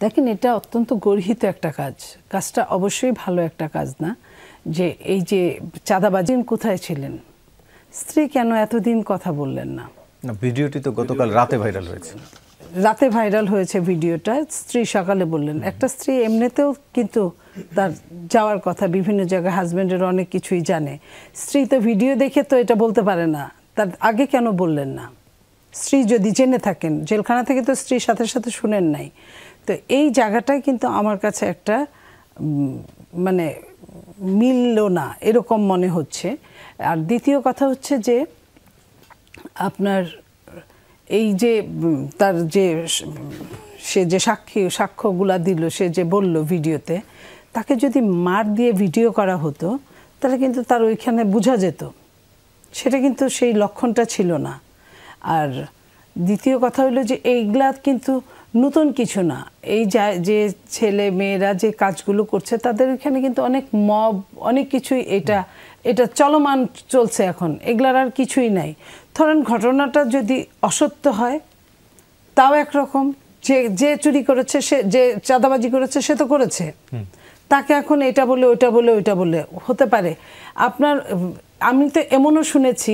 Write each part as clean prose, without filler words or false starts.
দেখেন, এটা অত্যন্ত গর্হিত একটা কাজ। কাজটা অবশ্যই ভালো একটা কাজ না। যে এই যে চাঁদাবাজি কোথায় ছিলেন, স্ত্রী কেন এতদিন কথা বললেন না? ভিডিওটি তো গতকাল রাতে ভাইরাল হয়েছে। রাতে ভাইরাল হয়েছে ভিডিওটা, স্ত্রী সকালে বললেন। একটা স্ত্রী এমনিতেও কিন্তু তার যাওয়ার কথা বিভিন্ন জায়গায়, হাজব্যান্ডের অনেক কিছুই জানে। স্ত্রী তো ভিডিও দেখে তো এটা বলতে পারে না, তার আগে কেন বললেন না? স্ত্রী যদি জেনে থাকেন, জেলখানা থেকে তো স্ত্রীর সাথে সাথে শুনেন নাই। তো এই জায়গাটাই কিন্তু আমার কাছে একটা মানে মিলল না এরকম মনে হচ্ছে। আর দ্বিতীয় কথা হচ্ছে যে আপনার এই যে তার যে সে যে সাক্ষ্যগুলা দিল, সে যে বলল ভিডিওতে, তাকে যদি মার দিয়ে ভিডিও করা হতো তাহলে কিন্তু তার ওইখানে বোঝা যেত। সেটা কিন্তু সেই লক্ষণটা ছিল না। আর দ্বিতীয় কথা হলো যে এইগুলা কিন্তু নতুন কিছু না। এই যে ছেলে মেয়েরা যে কাজগুলো করছে তাদের এখানে কিন্তু অনেক মব, অনেক কিছুই এটা চলমান চলছে এখন। এগুলার আর কিছুই নাই। ধরেন ঘটনাটা যদি অসত্য হয় তাও একরকম, যে চুরি করেছে, সে যে চাঁদাবাজি করেছে সে তো করেছে, তাকে এখন এটা বলে ওইটা বলে ওইটা বলে হতে পারে। আমি তো এমনও শুনেছি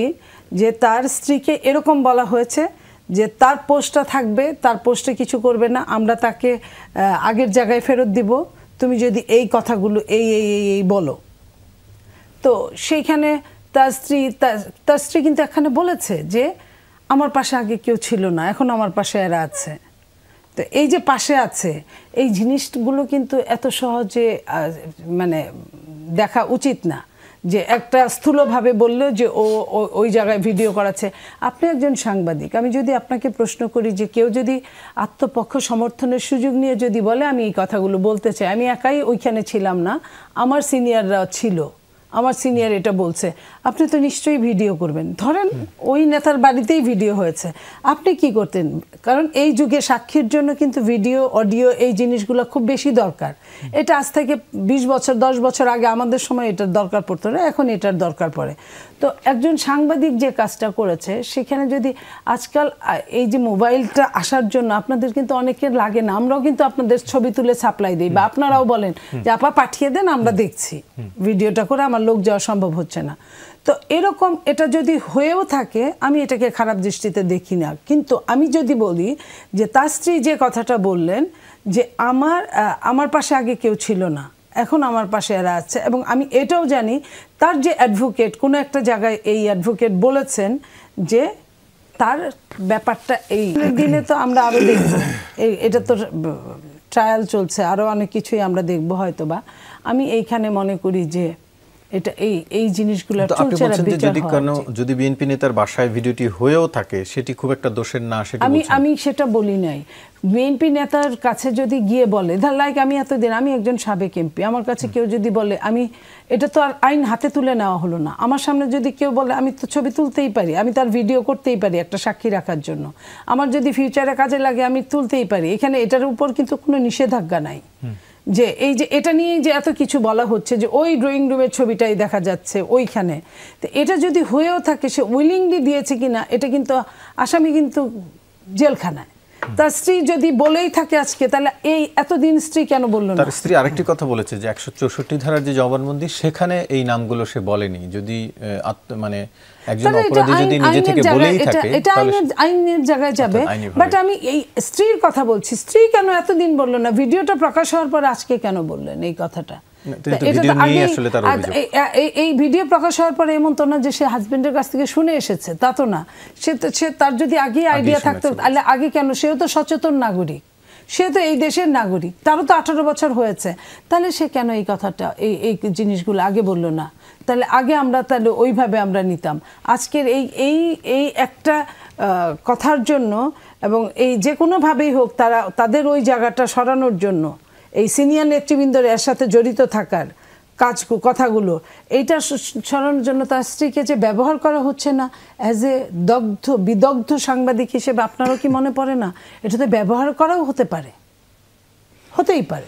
যে তার স্ত্রীকে এরকম বলা হয়েছে যে তার পোস্টটা থাকবে, তার পোস্টে কিছু করবে না, আমরা তাকে আগের জায়গায় ফেরত দিব তুমি যদি এই কথাগুলো এই বলো। তো সেইখানে তার স্ত্রী কিন্তু এখানে বলেছে যে আমার পাশে আগে কেউ ছিল না, এখন আমার পাশে এরা আছে। তো এই যে পাশে আছে, এই জিনিসগুলো কিন্তু এত সহজে মানে দেখা উচিত না। যে একটা স্থূলভাবে বললেও যে ওই জায়গায় ভিডিও করাচ্ছে। আপনি একজন সাংবাদিক, আমি যদি আপনাকে প্রশ্ন করি যে কেউ যদি আত্মপক্ষ সমর্থনের সুযোগ নিয়ে যদি বলে আমি এই কথাগুলো বলতে চাই, আমি একাই ওইখানে ছিলাম না, আমার সিনিয়ররা ছিল, আমার সিনিয়র এটা বলছে, আপনি তো নিশ্চয়ই ভিডিও করবেন। ধরেন ওই নেতার বাড়িতেই ভিডিও হয়েছে, আপনি কি করতেন? কারণ এই যুগে সাক্ষীর জন্য কিন্তু ভিডিও, অডিও এই জিনিসগুলো খুব বেশি দরকার। এটা আজ থেকে 20 বছর 10 বছর আগে আমাদের সময় এটার দরকার পড়তো না, এখন এটার দরকার পড়ে। তো একজন সাংবাদিক যে কাজটা করেছে, সেখানে যদি আজকাল এই যে মোবাইলটা আসার জন্য আপনাদের কিন্তু অনেকের লাগে না, আমরাও কিন্তু আপনাদের ছবি তুলে সাপ্লাই দিই, বা আপনারাও বলেন যে আপা পাঠিয়ে দেন, আমরা দেখছি, ভিডিওটা করে আমার লোক যাওয়া সম্ভব হচ্ছে না। তো এরকম এটা যদি হয়েও থাকে, আমি এটাকে খারাপ দৃষ্টিতে দেখি না। কিন্তু আমি যদি বলি যে তার স্ত্রী যে কথাটা বললেন যে আমার পাশে আগে কেউ ছিল না, এখন আমার পাশে এরা আছে, এবং আমি এটাও জানি তার যে অ্যাডভোকেট কোনো একটা জায়গায় এই অ্যাডভোকেট বলেছেন যে তার ব্যাপারটা এই দিনে তো আমরা আরও দেখব, এটা তো ট্রায়াল চলছে, আরও অনেক কিছুই আমরা দেখব হয়তো বা। আমি এইখানে মনে করি যে এটা এই জিনিসগুলো যদি বিএনপি নেতার বাসায় ভিডিওটি হয়েও থাকে সেটি খুব একটা দোষের না, আমি সেটা বলি নাই। বিএনপি নেতার কাছে যদি গিয়ে বলে, লাইক আমি এতদিন, আমি একজন সাবেক এমপি, আমার কাছে কেউ যদি বলে, এটা তো আর আইন হাতে তুলে নেওয়া হলো না, আমার সামনে যদি কেউ বলে আমি তো ছবি তুলতেই পারি, আমি তার ভিডিও করতেই পারি একটা সাক্ষী রাখার জন্য, আমার যদি ফিউচারে কাজে লাগে আমি তুলতেই পারি। এখানে এটার উপর কিন্তু কোনো নিষেধাজ্ঞা নাই। যে এই যে এটা নিয়ে যে এত কিছু বলা হচ্ছে যে ওই ড্রয়িং রুমের ছবিটাই দেখা যাচ্ছে ওইখানে, তো এটা যদি হয়েও থাকে, সে উইলিংলি দিয়েছে কিনা, এটা কিন্তু আসামি কিন্তু জেলখানায়। তার স্ত্রী যদি বলেই থাকে আজকে, তাহলে এই এতদিন স্ত্রী কেন বলল না? তার স্ত্রী আরেকটি কথা বলেছে যে 164 ধারার যে জবানবন্দি, সেখানে এই নামগুলো সে বলেনি। যদি মানে একজন অপরাধী যদি নিজে থেকে বলেই থাকে, এটা আইনের জায়গায় যাবে। বাট আমি এই স্ত্রীর কথা বলছি, স্ত্রী কেন এতদিন বলল না? ভিডিওটা প্রকাশ হওয়ার পর আজকে কেন বললেন এই কথাটা? এই ভিডিও প্রকাশ হওয়ার পরে এমন তো না যে সে হাজবেন্ডের কাছ থেকে শুনে এসেছে, তা তো না। সে তার যদি আগে আইডিয়া থাকতো, তাহলে আগে কেন? সেও তো সচেতন নাগরিক, সে তো এই দেশের নাগরিক, তারও তো 18 বছর হয়েছে, তাহলে সে কেন এই কথাটা, এই জিনিসগুলো আগে বলল না? তাহলে আগে আমরা তাহলে ওইভাবে আমরা নিতাম। আজকের এই একটা কথার জন্য, এবং এই যে কোনোভাবেই হোক তাদের ওই জায়গাটা সরানোর জন্য, এই সিনিয়র নেতৃবৃন্দের এর সাথে জড়িত থাকার কথাগুলো, এইটা সরানোর জন্য তার স্ত্রীকে যে ব্যবহার করা হচ্ছে না অ্যাজ এ বিদগ্ধ সাংবাদিক হিসেবে, আপনারও কি মনে পড়ে না এটাতে ব্যবহার করাও হতেই পারে?